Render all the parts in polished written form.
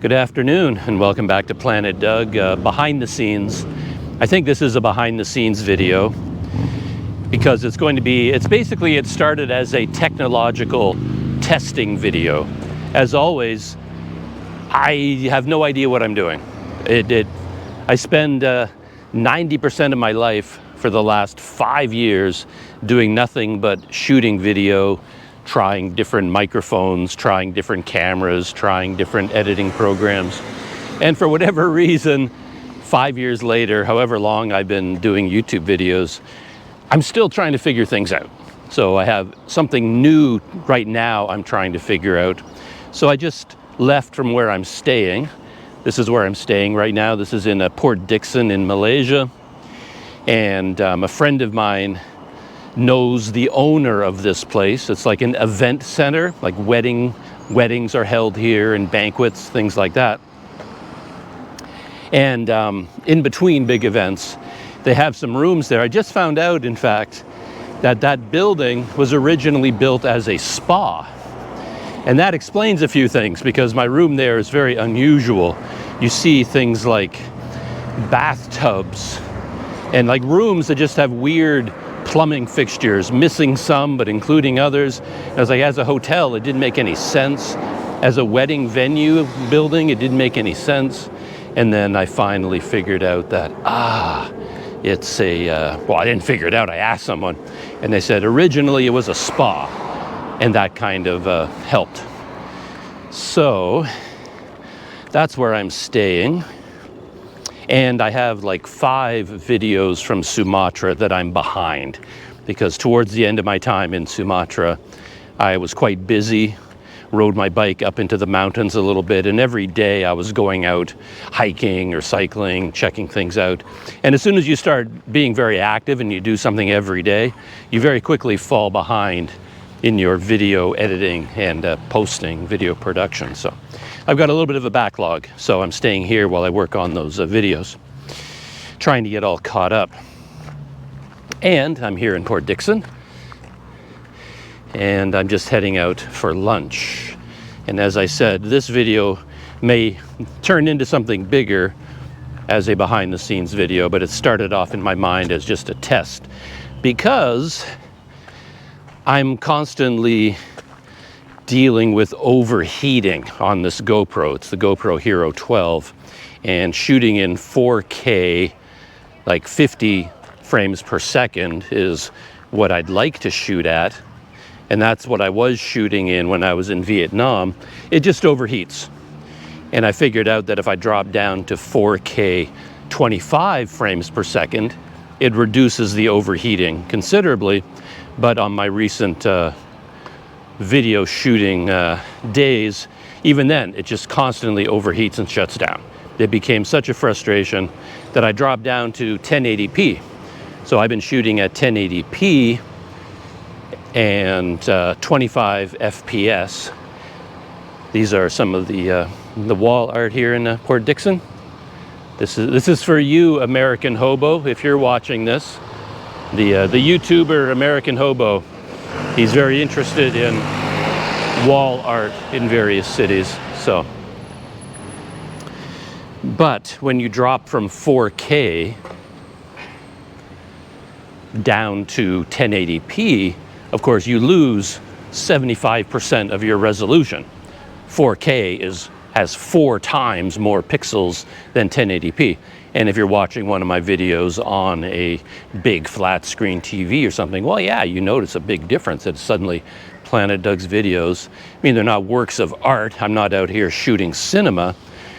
Good afternoon and welcome back to Planet Doug. Behind the scenes. I think this is a behind the scenes video because it's basically, it started as a technological testing video. As always, I have no idea what I'm doing. I spend 90% of my life for the last 5 years doing nothing but shooting video, trying different microphones, trying different cameras, trying different editing programs. And for whatever reason, 5 years later, however long I've been doing YouTube videos, I'm still trying to figure things out. So I have something new right now I'm trying to figure out. So I just left from where I'm staying. This is where I'm staying right now. This is in Port Dixon in Malaysia. And a friend of mine knows the owner of this place. It's like an event center, like weddings are held here and banquets, things like that. And in between big events, they have some rooms there. I just found out, in fact, that building was originally built as a spa. And that explains a few things, because my room there is very unusual. You see things like bathtubs and like rooms that just have weird plumbing fixtures, missing some but including others. And I was like, as a hotel, it didn't make any sense. As a wedding venue building, it didn't make any sense. And then I finally figured out that, it's well, I didn't figure it out, I asked someone. And they said originally it was a spa, and that kind of helped. So that's where I'm staying. And I have like 5 videos from Sumatra that I'm behind, because towards the end of my time in Sumatra, I was quite busy, rode my bike up into the mountains a little bit, and every day I was going out hiking or cycling, checking things out. And as soon as you start being very active and you do something every day, you very quickly fall behind in your video editing and posting, video production. So I've got a little bit of a backlog, so I'm staying here while I work on those videos, trying to get all caught up. And I'm here in Port Dixon, and I'm just heading out for lunch. And as I said, this video may turn into something bigger as a behind the scenes video, but it started off in my mind as just a test, because I'm constantly dealing with overheating on this GoPro. It's the GoPro Hero 12, and shooting in 4K, like 50 frames per second is what I'd like to shoot at. And that's what I was shooting in when I was in Vietnam. It just overheats. And I figured out that if I drop down to 4K 25 frames per second, it reduces the overheating considerably. But on my recent video shooting days, even then, it just constantly overheats and shuts down. It became such a frustration that I dropped down to 1080p. So I've been shooting at 1080p and 25 FPS. These are some of the wall art here in Port Dixon. This is for you, American Hobo, if you're watching this. The YouTuber American Hobo, he's very interested in wall art in various cities. So, but when you drop from 4K down to 1080p, of course you lose 75% of your resolution. 4K has 4 times more pixels than 1080p. And if you're watching one of my videos on a big flat screen TV or something, well, yeah, you notice a big difference. That suddenly Planet Doug's videos, I mean, they're not works of art. I'm not out here shooting cinema,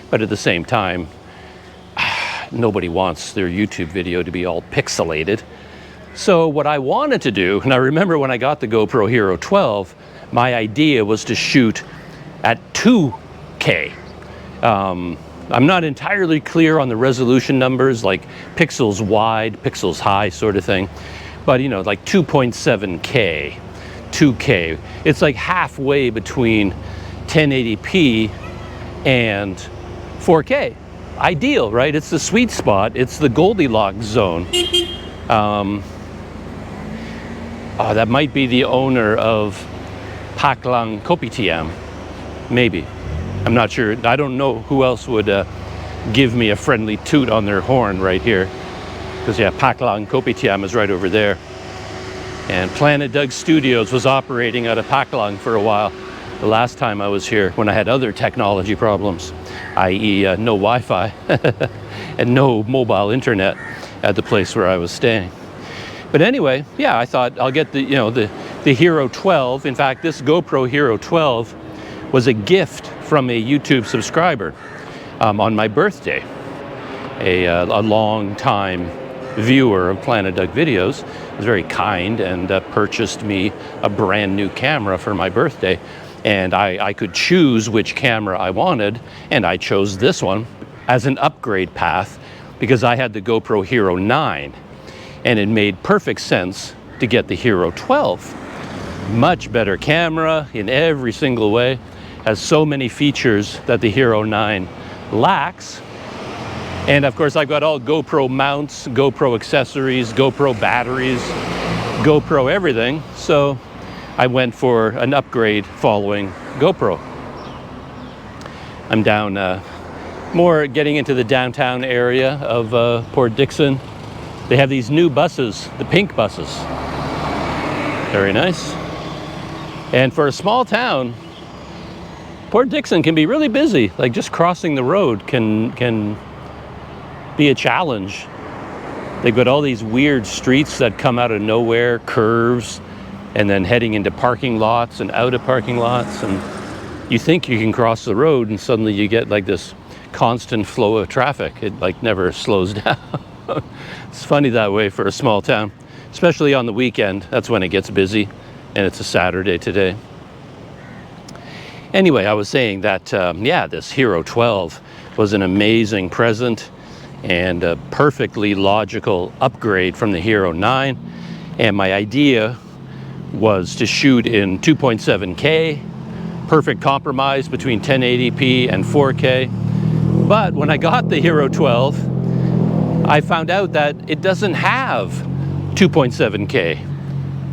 but at the same time, nobody wants their YouTube video to be all pixelated. So what I wanted to do, and I remember when I got the GoPro Hero 12, my idea was to shoot at 2K. I'm not entirely clear on the resolution numbers, like pixels wide, pixels high sort of thing. But you know, like 2.7K, 2K. It's like halfway between 1080p and 4K. Ideal, right? It's the sweet spot. It's the Goldilocks zone. That might be the owner of Paklang Kopitiam, maybe. I'm not sure, I don't know who else would give me a friendly toot on their horn right here. Because yeah, Paklang Kopitiam is right over there. And Planet Doug Studios was operating out of Paklang for a while. The last time I was here, when I had other technology problems, i.e. No Wi-Fi and no mobile internet at the place where I was staying. But anyway, yeah, I thought I'll get the Hero 12. In fact, this GoPro Hero 12 was a gift from a YouTube subscriber on my birthday. A long time viewer of Planet Doug videos was very kind and purchased me a brand new camera for my birthday. And I could choose which camera I wanted, and I chose this one as an upgrade path because I had the GoPro Hero 9, and it made perfect sense to get the Hero 12. Much better camera in every single way, has so many features that the Hero 9 lacks. And of course, I've got all GoPro mounts, GoPro accessories, GoPro batteries, GoPro everything. So I went for an upgrade following GoPro. I'm down more getting into the downtown area of Port Dixon. They have these new buses, the pink buses. Very nice. And for a small town, Port Dixon can be really busy. Like just crossing the road can be a challenge. They've got all these weird streets that come out of nowhere, curves, and then heading into parking lots and out of parking lots. And you think you can cross the road and suddenly you get like this constant flow of traffic. It like never slows down. It's funny that way for a small town, especially on the weekend. That's when it gets busy, and it's a Saturday today. Anyway, I was saying that, yeah, this Hero 12 was an amazing present and a perfectly logical upgrade from the Hero 9. And my idea was to shoot in 2.7K, perfect compromise between 1080p and 4K. But when I got the Hero 12, I found out that it doesn't have 2.7K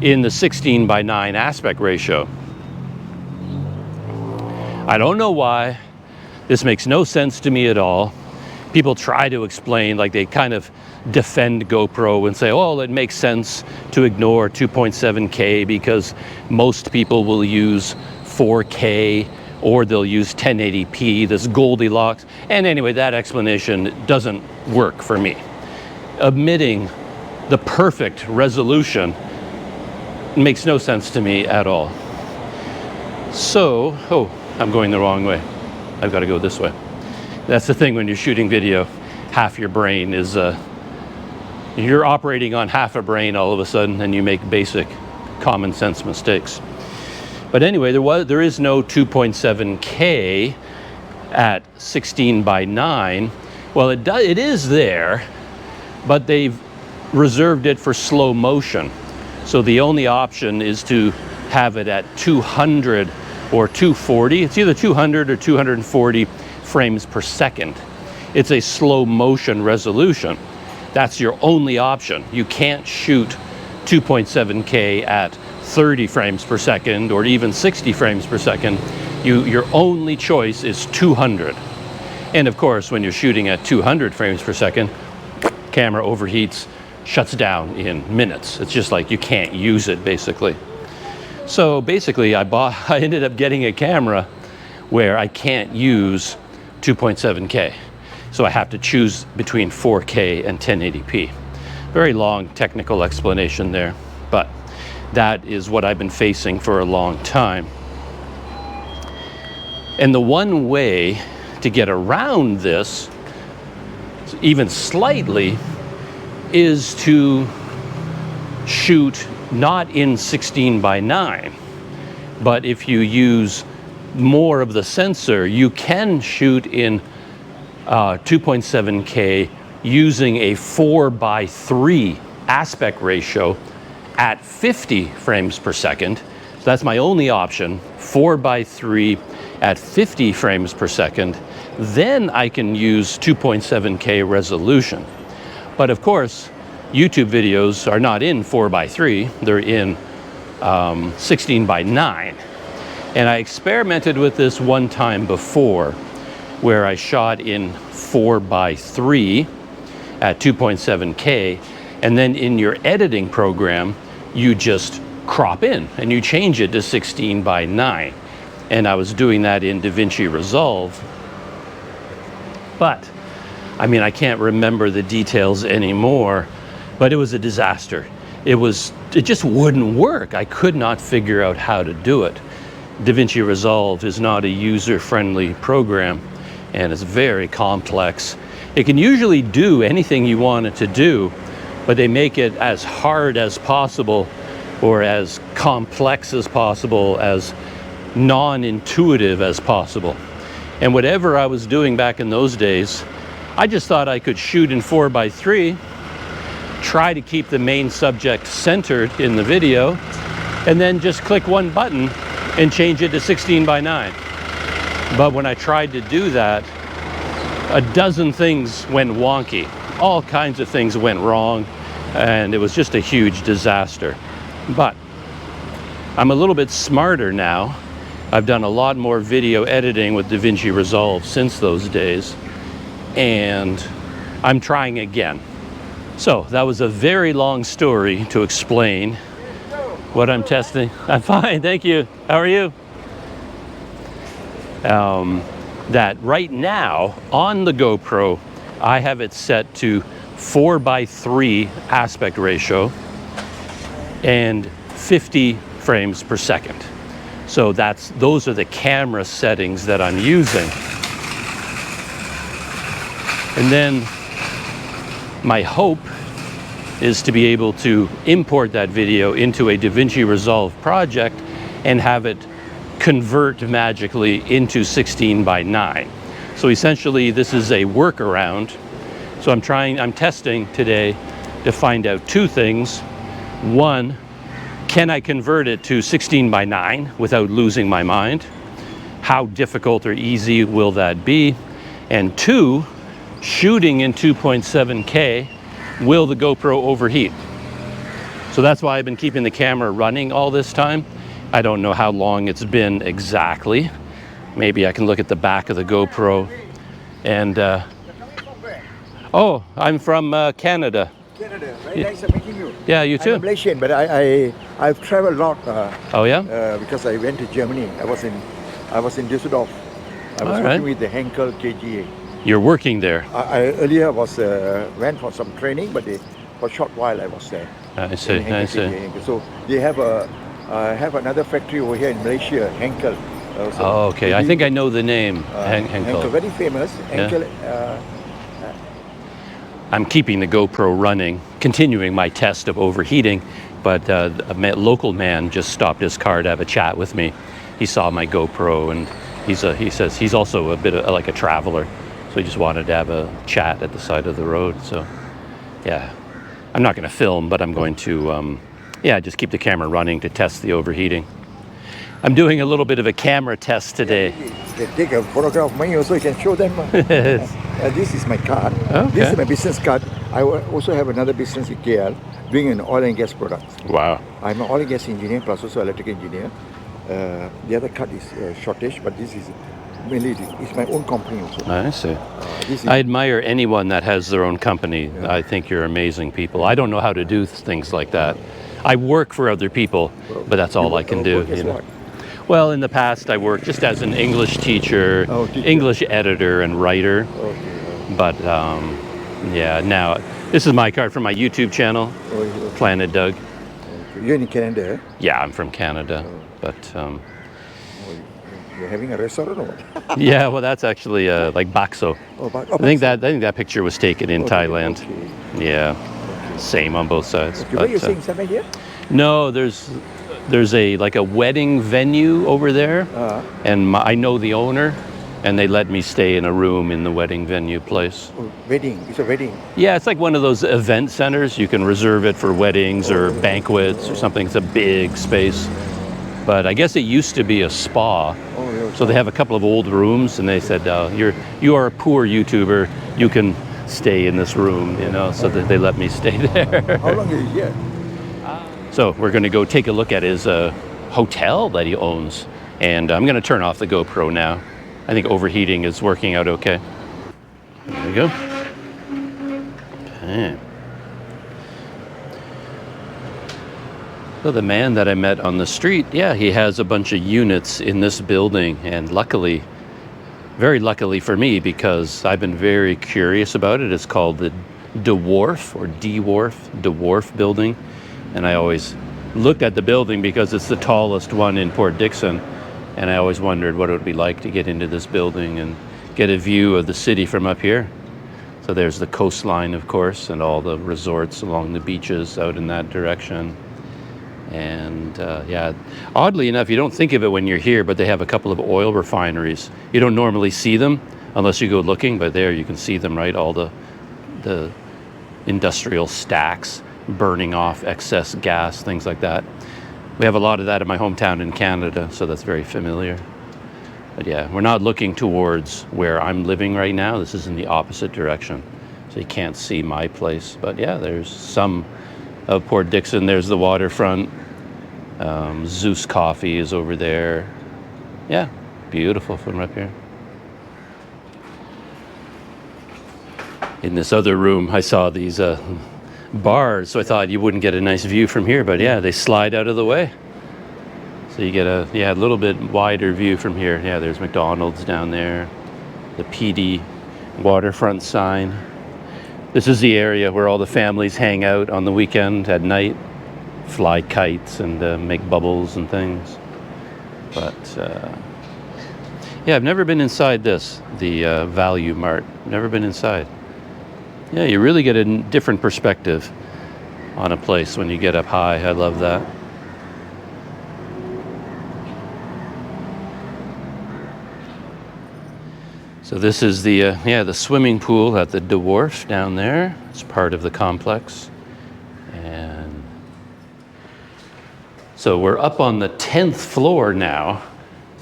in the 16:9 aspect ratio. I don't know why. This makes no sense to me at all. People try to explain, like they kind of defend GoPro and say, oh, it makes sense to ignore 2.7K because most people will use 4K or they'll use 1080p, this Goldilocks. And anyway, that explanation doesn't work for me. Omitting the perfect resolution makes no sense to me at all. So, oh, I'm going the wrong way. I've got to go this way. That's the thing when you're shooting video, half your brain is, you're operating on half a brain all of a sudden and you make basic common sense mistakes. But anyway, there is no 2.7K at 16:9. Well, it is there, but they've reserved it for slow motion. So the only option is to have it at 200 or 240. It's either 200 or 240 frames per second. It's a slow motion resolution. That's your only option. You can't shoot 2.7K at 30 frames per second or even 60 frames per second. Your only choice is 200. And of course, when you're shooting at 200 frames per second, camera overheats, shuts down in minutes. It's just like you can't use it basically. So basically I ended up getting a camera where I can't use 2.7K. So I have to choose between 4K and 1080p. Very long technical explanation there, but that is what I've been facing for a long time. And the one way to get around this, even slightly, is to shoot not in 16:9, but if you use more of the sensor, you can shoot in 2.7K using a 4:3 aspect ratio at 50 frames per second. So that's my only option, 4:3 at 50 frames per second. Then I can use 2.7K resolution. But of course, YouTube videos are not in 4:3, they're in 16:9. And I experimented with this one time before, where I shot in 4:3 at 2.7K, and then in your editing program, you just crop in and you change it to 16:9. And I was doing that in DaVinci Resolve. But, I mean, I can't remember the details anymore, but it was a disaster. It just wouldn't work. I could not figure out how to do it. DaVinci Resolve is not a user-friendly program, and it's very complex. It can usually do anything you want it to do, but they make it as hard as possible, or as complex as possible, as non-intuitive as possible. And whatever I was doing back in those days, I just thought I could shoot in 4:3, try to keep the main subject centered in the video, and then just click one button and change it to 16:9. But when I tried to do that, a dozen things went wonky. All kinds of things went wrong, and it was just a huge disaster. But I'm a little bit smarter now. I've done a lot more video editing with DaVinci Resolve since those days, and I'm trying again. So that was a very long story to explain what I'm testing. I'm fine, thank you. How are you? That right now on the GoPro, I have it set to 4:3 aspect ratio and 50 frames per second. So those are the camera settings that I'm using. And then my hope is to be able to import that video into a DaVinci Resolve project and have it convert magically into 16:9. So essentially this is a workaround. So I'm testing today to find out two things. One, can I convert it to 16:9 without losing my mind? How difficult or easy will that be? And two, shooting in 2.7K, will the GoPro overheat? So that's why I've been keeping the camera running all this time. I don't know how long it's been exactly. Maybe I can look at the back of the GoPro and oh, I'm from Canada. Canada, very nice meeting you. Yeah, you too. I'm Malaysian, but I've traveled a lot. Oh yeah? Because I went to Germany. I was in Düsseldorf. I was working with the Henkel KGA. You're working there. I earlier went for some training, but for a short while I was there. I see. I see. So they have another factory over here in Malaysia, Henkel. Oh, okay. I think I know the name. Henkel. Very famous. Henkel. I'm keeping the GoPro running, continuing my test of overheating, but a local man just stopped his car to have a chat with me. He saw my GoPro, and he says he's also a bit of like a traveler, so he just wanted to have a chat at the side of the road. So yeah, I'm not going to film, but I'm going to just keep the camera running to test the overheating. I'm doing a little bit of a camera test today. You can take a photograph of me also, you can show them. This is my card. Okay. This is my business card. I also have another business in KL, doing an oil and gas product. Wow. I'm an oil and gas engineer, plus also electrical engineer. The other card is shortage, but this is mainly, it's my own company also. I see. I admire anyone that has their own company. Yeah. I think you're amazing people. I don't know how to do things like that. I work for other people, but that's all I can do. You know? Well, in the past, I worked just as an English teacher, English editor and writer. Okay. But yeah, now this is my card from my YouTube channel, Planet Doug. Okay. You're in Canada? Yeah, I'm from Canada, but. You're having a restaurant or what? Yeah, well, that's actually like bakso. I think that picture was taken in Thailand. Okay. Yeah, same on both sides. Okay, what are you saying, something here? No, there's a wedding venue over there, and I know the owner, and they let me stay in a room in the wedding venue place. Oh, wedding? It's a wedding? Yeah, it's like one of those event centers. You can reserve it for weddings or banquets or something. It's a big space. But I guess it used to be a spa. So they have a couple of old rooms, and they said, you are a poor YouTuber, you can stay in this room, you know, so that they let me stay there. How long are you here? So we're going to go take a look at his hotel that he owns. And I'm going to turn off the GoPro now. I think overheating is working out okay. There we go. Okay. So the man that I met on the street, yeah, he has a bunch of units in this building, and luckily, very luckily for me, because I've been very curious about it. It's called the Dwarf or Dwarf building, and I always looked at the building because it's the tallest one in Port Dixon, and I always wondered what it would be like to get into this building and get a view of the city from up here. So there's the coastline, of course, and all the resorts along the beaches out in that direction. And yeah, oddly enough, you don't think of it when you're here, but they have a couple of oil refineries. You don't normally see them unless you go looking, but there you can see them, right? All the industrial stacks burning off excess gas, things like that. We have a lot of that in my hometown in Canada, so that's very familiar. But yeah, we're not looking towards where I'm living right now. This is in the opposite direction, so you can't see my place. But yeah, there's some of Port Dixon. There's the waterfront. Zeus Coffee is over there. Yeah, beautiful from up here. In this other room, I saw these bars, so I thought you wouldn't get a nice view from here, but yeah, they slide out of the way. So you get a little bit wider view from here. Yeah, there's McDonald's down there, the PD waterfront sign. This is the area where all the families hang out on the weekend at night, fly kites and make bubbles and things. But yeah, I've never been inside this, the Value Mart. Never been inside. Yeah, you really get a different perspective on a place when you get up high. I love that. So this is the the swimming pool at the Dwarf down there. It's part of the complex. And so we're up on the 10th floor now,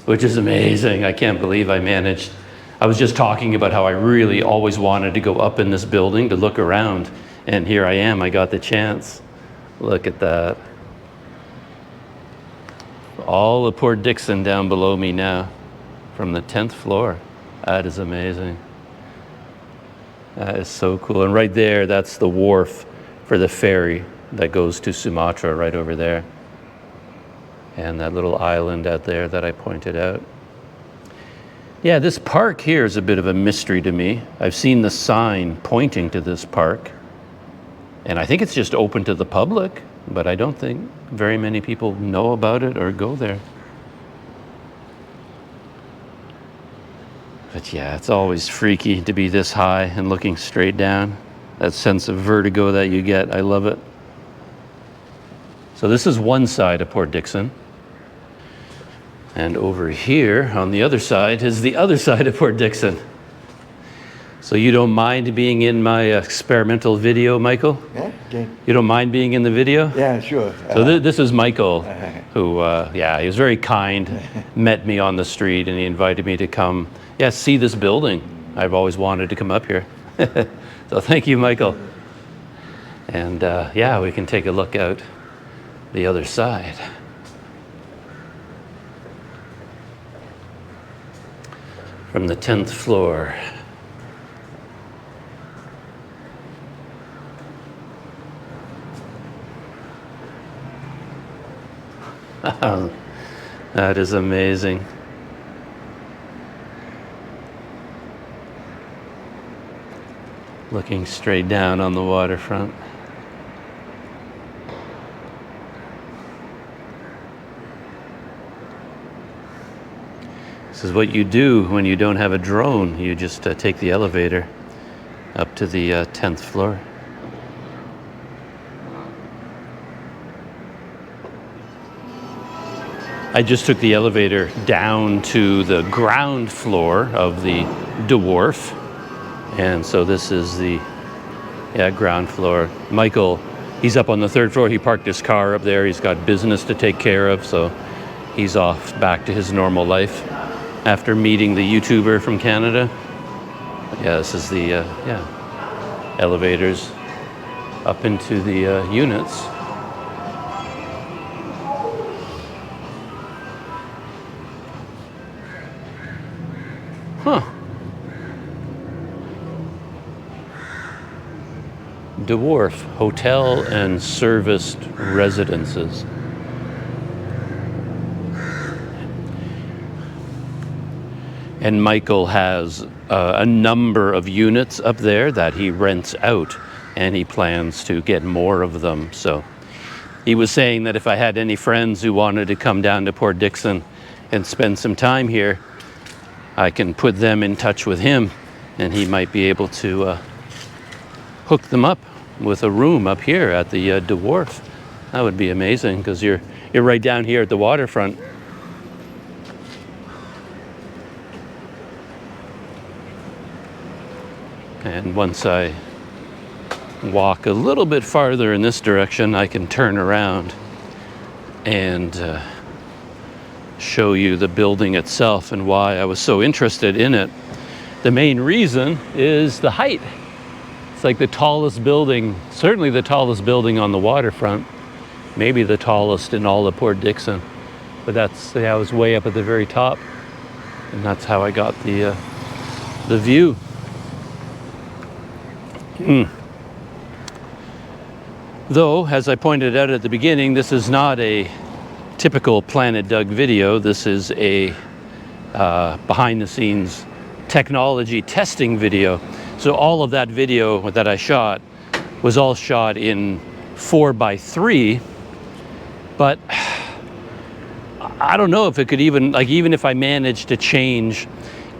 which is amazing. I can't believe I managed. I was just talking about how I really always wanted to go up in this building to look around, and here I am. I got the chance. Look at that. All of Port Dixon down below me now from the 10th floor. That is amazing. That is so cool. And right there, that's the wharf for the ferry that goes to Sumatra right over there. And that little island out there that I pointed out. Yeah, this park here is a bit of a mystery to me. I've seen the sign pointing to this park, and I think it's just open to the public, but I don't think very many people know about it or go there. But yeah, it's always freaky to be this high and looking straight down. That sense of vertigo that you get, I love it. So this is one side of Port Dixon. And over here on the other side is the other side of Port Dixon. So you don't mind being in my experimental video, Michael? Yeah, okay. You don't mind being in the video? Yeah, sure. So this is Michael, who, yeah, he was very kind, met me on the street, and he invited me to come, yeah, see this building. I've always wanted to come up here. So thank you, Michael. And yeah, we can take a look out the other side. From the 10th floor. That is amazing. Looking straight down on the waterfront. This is what you do when you don't have a drone. You just take the elevator up to the 10th floor. I just took the elevator down to the ground floor of the Dwarf. And so this is the ground floor. Michael, he's up on the 3rd floor. He parked his car up there. He's got business to take care of, so he's off back to his normal life after meeting the YouTuber from Canada. Yeah, this is the elevators up into the units. Dwarf Hotel and Serviced Residences. And Michael has a number of units up there that he rents out, and he plans to get more of them. So he was saying that if I had any friends who wanted to come down to Port Dixon and spend some time here, I can put them in touch with him, and he might be able to hook them up with a room up here at the Dwarf. That would be amazing, because you're right down here at the waterfront. And once I walk a little bit farther in this direction, I can turn around and show you the building itself and why I was so interested in it. The main reason is the height. It's like the tallest building, certainly the tallest building on the waterfront, maybe the tallest in all of Port Dixon. But I was way up at the very top, and that's how I got the view. Though, as I pointed out at the beginning, this is not a typical Planet Doug video. This is a behind-the-scenes technology testing video. So all of that video that I shot was all shot in 4:3, but I don't know if it could even if I managed to change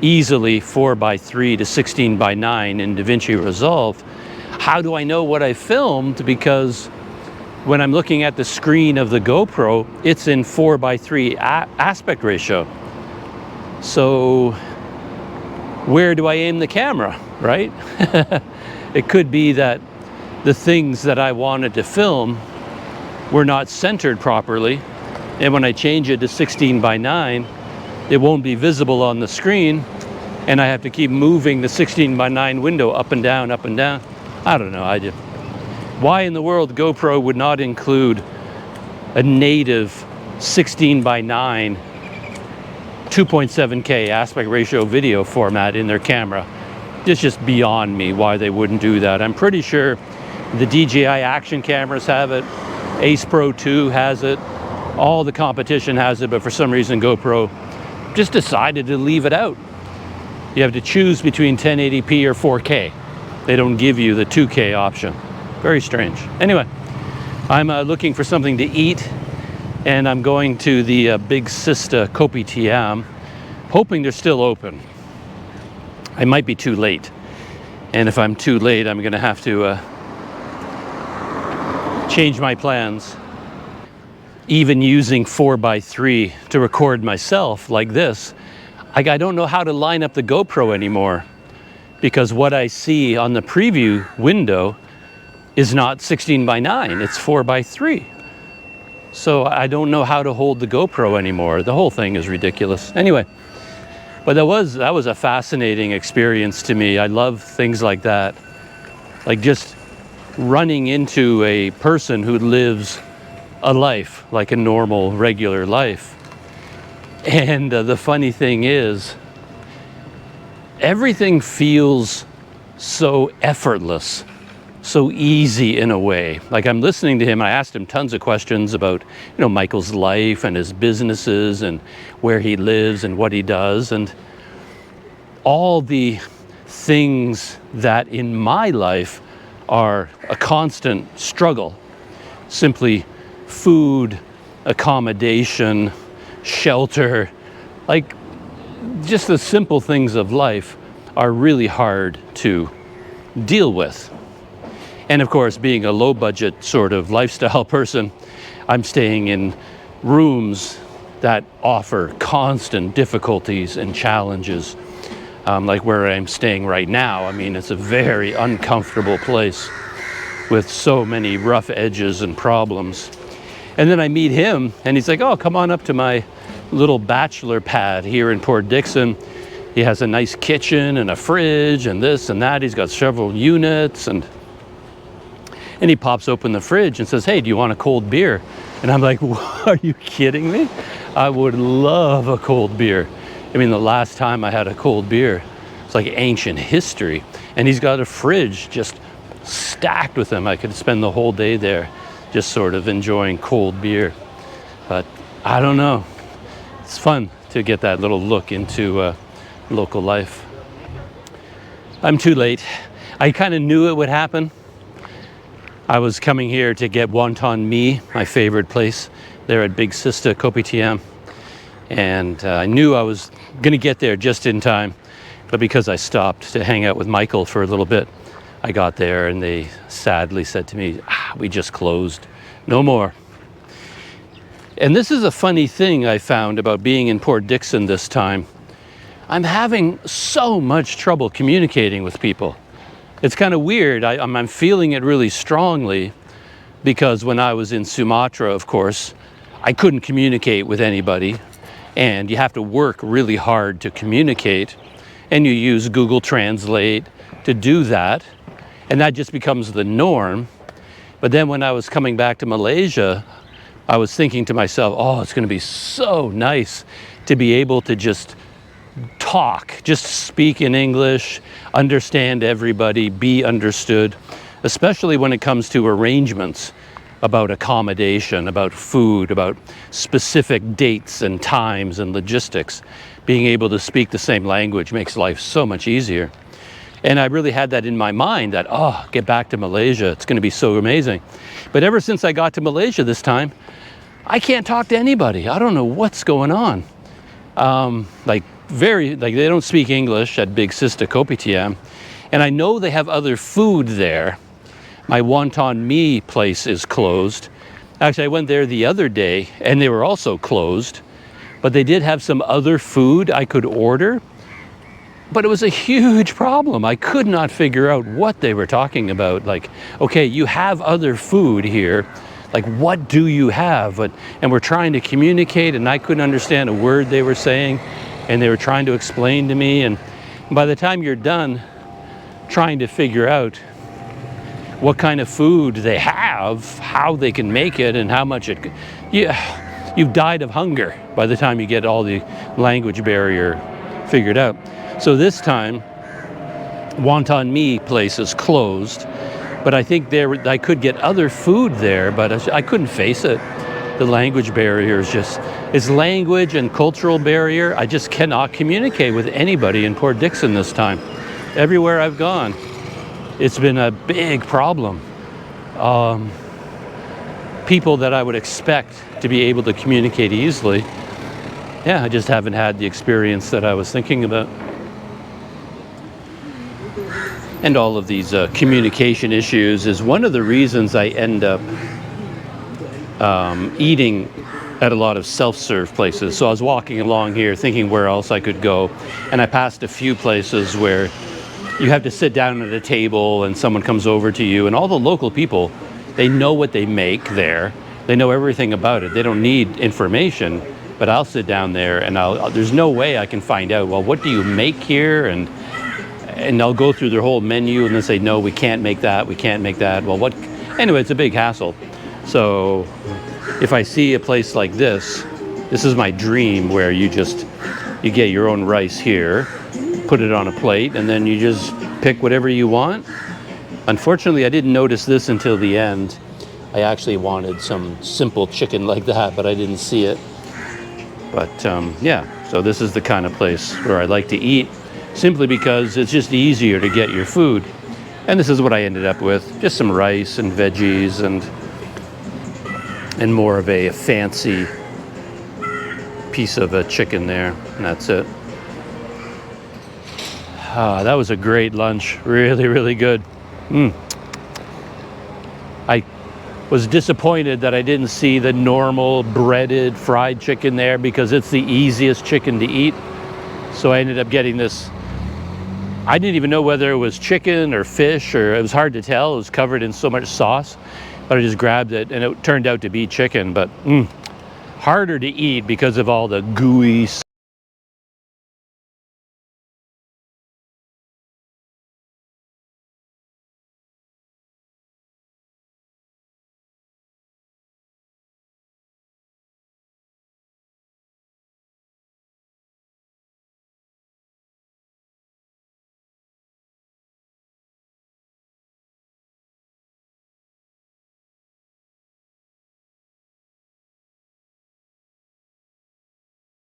easily 4:3 to 16:9 in DaVinci Resolve, how do I know what I filmed? Because when I'm looking at the screen of the GoPro, it's in 4:3 aspect ratio. So where do I aim the camera, right? It could be that the things that I wanted to film were not centered properly, and when I change it to 16:9, it won't be visible on the screen, and I have to keep moving the 16:9 window up and down, up and down. I don't know. Why in the world GoPro would not include a native 16:9 2.7K aspect ratio video format in their camera? It's just beyond me why they wouldn't do that. I'm pretty sure the DJI action cameras have it, Ace Pro 2 has it, all the competition has it, but for some reason GoPro just decided to leave it out. You have to choose between 1080p or 4K. They don't give you the 2K option. Very strange. Anyway, I'm looking for something to eat, and I'm going to the Big Sista Kopitiam, hoping they're still open. I might be too late, and if I'm too late, I'm gonna have to change my plans. Even using 4:3 to record myself like this, I don't know how to line up the GoPro anymore, because what I see on the preview window is not 16:9, it's 4:3. So I don't know how to hold the GoPro anymore. The whole thing is ridiculous. Anyway, but that was a fascinating experience to me. I love things like that. Like just running into a person who lives a life, like a normal, regular life. And the funny thing is, everything feels so effortless, so easy in a way. Like I'm listening to him, I asked him tons of questions about, Michael's life and his businesses and where he lives and what he does, and all the things that in my life are a constant struggle. Simply food, accommodation, shelter, like just the simple things of life are really hard to deal with. And of course, being a low budget sort of lifestyle person, I'm staying in rooms that offer constant difficulties and challenges. Like where I'm staying right now, I mean, it's a very uncomfortable place with so many rough edges and problems. And then I meet him, and he's like, oh, come on up to my little bachelor pad here in Port Dixon. He has a nice kitchen and a fridge and this and that. He's got several units, and he pops open the fridge and says, hey, do you want a cold beer? And I'm like, are you kidding me? I would love a cold beer. I mean, the last time I had a cold beer, it's like ancient history. And he's got a fridge just stacked with them. I could spend the whole day there just sort of enjoying cold beer. But I don't know. It's fun to get that little look into local life. I'm too late. I kind of knew it would happen. I was coming here to get wonton mee, my favorite place there at Big Sister Kopitiam. And I knew I was going to get there just in time. But because I stopped to hang out with Michael for a little bit, I got there and they sadly said to me, we just closed. No more. And this is a funny thing I found about being in Port Dixon this time. I'm having so much trouble communicating with people. It's kind of weird. I'm feeling it really strongly because when I was in Sumatra, of course, I couldn't communicate with anybody. And you have to work really hard to communicate. And you use Google Translate to do that. And that just becomes the norm. But then when I was coming back to Malaysia, I was thinking to myself, oh, it's going to be so nice to be able to just talk, just speak in English, understand everybody, be understood, especially when it comes to arrangements about accommodation, about food, about specific dates and times and logistics. Being able to speak the same language makes life so much easier. And I really had that in my mind that, oh, get back to Malaysia. It's going to be so amazing. But ever since I got to Malaysia this time, I can't talk to anybody. I don't know what's going on. They don't speak English at Big Sister Kopitiam. And I know they have other food there. My wonton mee place is closed. Actually, I went there the other day and they were also closed. But they did have some other food I could order. But it was a huge problem. I could not figure out what they were talking about. Like, okay, you have other food here. Like, what do you have? And we're trying to communicate, and I couldn't understand a word they were saying. And they were trying to explain to me. And by the time you're done trying to figure out what kind of food they have, how they can make it, and how much it... you've died of hunger by the time you get all the language barrier figured out. So this time, wonton mee place is closed, but I think I could get other food there, but I couldn't face it. The language barrier is just, it's language and cultural barrier. I just cannot communicate with anybody in Port Dixon this time. Everywhere I've gone, it's been a big problem. People that I would expect to be able to communicate easily, yeah, I just haven't had the experience that I was thinking about. And all of these communication issues is one of the reasons I end up eating at a lot of self-serve places. So I was walking along here thinking where else I could go, and I passed a few places where you have to sit down at a table and someone comes over to you, and all the local people, they know what they make there. They know everything about it. They don't need information, but I'll sit down there and there's no way I can find out, well, what do you make here? And I'll go through their whole menu and then say, no, we can't make that, we can't make that. Well, anyway, it's a big hassle. So if I see a place like this is my dream, where you get your own rice here, put it on a plate, and then you just pick whatever you want. Unfortunately, I didn't notice this until the end. I actually wanted some simple chicken like that, but I didn't see it. But yeah, so this is the kind of place where I like to eat, simply because it's just easier to get your food. And this is what I ended up with, just some rice and veggies and more of a fancy piece of a chicken there, and that's it. That was a great lunch, really, really good. I was disappointed that I didn't see the normal breaded fried chicken there, because it's the easiest chicken to eat. So I ended up getting this. I didn't even know whether it was chicken or fish, or it was hard to tell. It was covered in so much sauce, but I just grabbed it and it turned out to be chicken, but harder to eat because of all the gooey